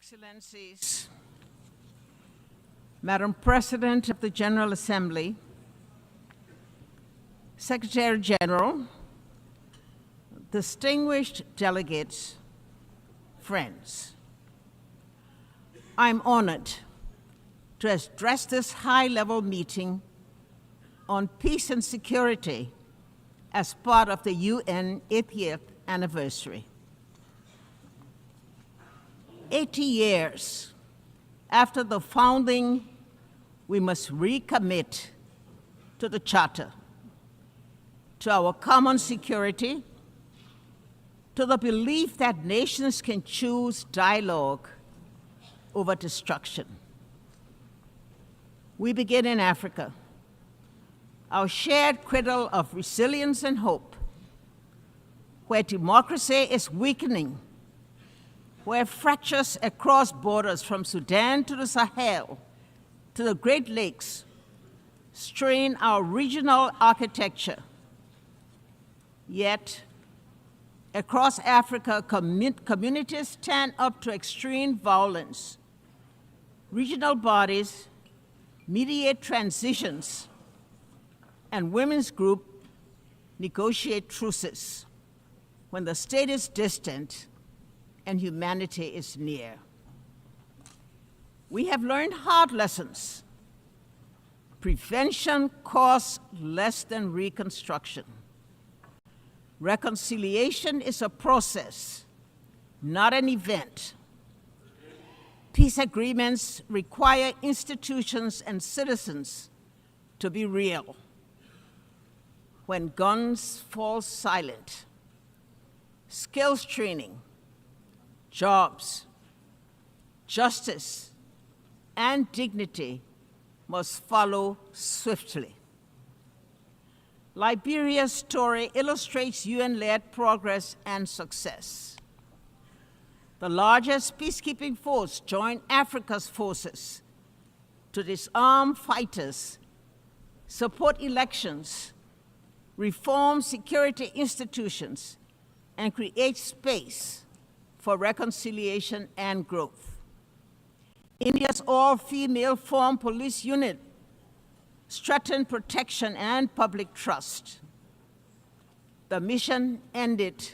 Excellencies, Madam President of the General Assembly, Secretary General, distinguished delegates, friends, I'm honored to address this high-level meeting on peace and security as part of the UN 80th anniversary. 80 years after the founding, we must recommit to the Charter, to our common security, to the belief that nations can choose dialogue over destruction. We begin in Africa, our shared cradle of resilience and hope, where democracy is weakening, where fractures across borders from Sudan to the Sahel to the Great Lakes strain our regional architecture. Yet, across Africa, communities stand up to extreme violence. Regional bodies mediate transitions, and women's groups negotiate truces when the state is distant and humanity is near. We have learned hard lessons. Prevention costs less than reconstruction. Reconciliation is a process, not an event. Peace agreements require institutions and citizens to be real. When guns fall silent, skills training, jobs, justice, and dignity must follow swiftly. Liberia's story illustrates UN-led progress and success. The largest peacekeeping force joined Africa's forces to disarm fighters, support elections, reform security institutions, and create space for reconciliation and growth. India's all-female formed police unit strengthened protection and public trust. The mission ended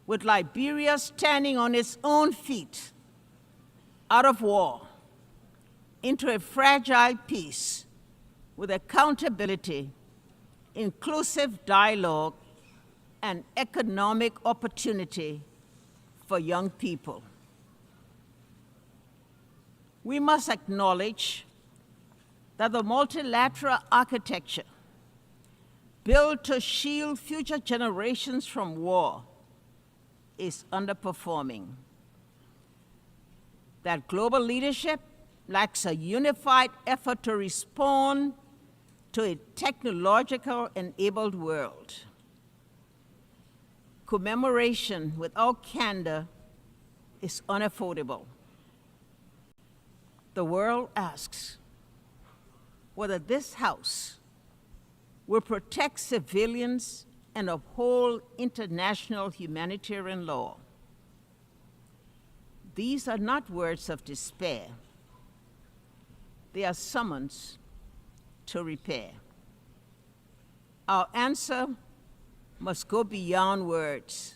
with Liberia standing on its own feet, out of war, into a fragile peace with accountability, inclusive dialogue, and economic opportunity for young people. We must acknowledge that the multilateral architecture built to shield future generations from war is underperforming. That global leadership lacks a unified effort to respond to a technological-enabled world. Commemoration without candor is unaffordable. The world asks whether this House will protect civilians and uphold international humanitarian law. These are not words of despair. They are summons to repair. Our answer must go beyond words.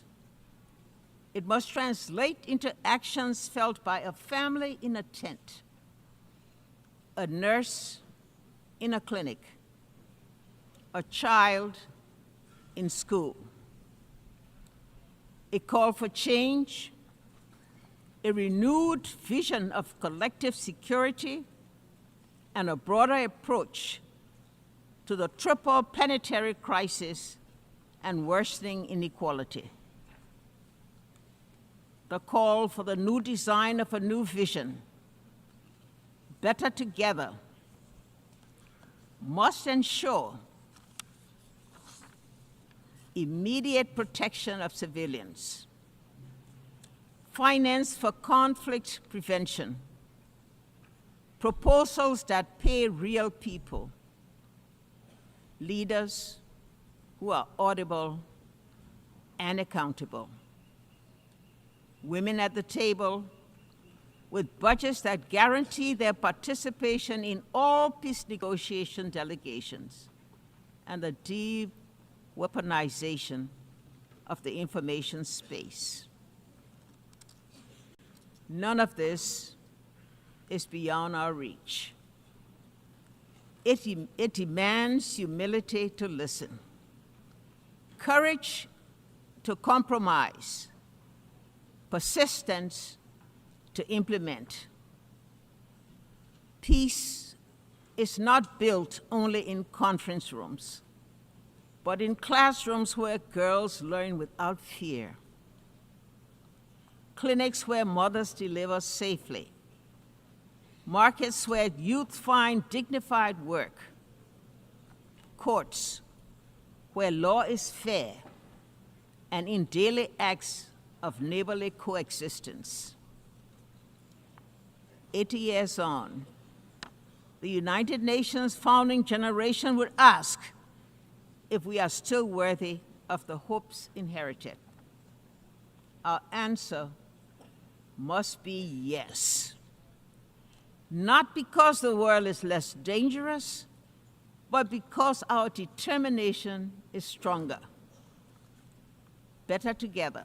It must translate into actions felt by a family in a tent, a nurse in a clinic, a child in school. A call for change, a renewed vision of collective security, and a broader approach to the triple planetary crisis and worsening inequality. The call for the new design of a new vision, better together, must ensure immediate protection of civilians, finance for conflict prevention, proposals that pay real people, leaders who are audible and accountable, women at the table, with budgets that guarantee their participation in all peace negotiation delegations, and the de-weaponization of the information space. None of this is beyond our reach. It demands humility to listen, courage to compromise, persistence to implement. Peace is not built only in conference rooms, but in classrooms where girls learn without fear, clinics where mothers deliver safely, markets where youth find dignified work, courts where law is fair, and in daily acts of neighborly coexistence. 80 years on, the United Nations founding generation would ask if we are still worthy of the hopes inherited. Our answer must be yes. Not because the world is less dangerous, but because our determination is stronger. Better together.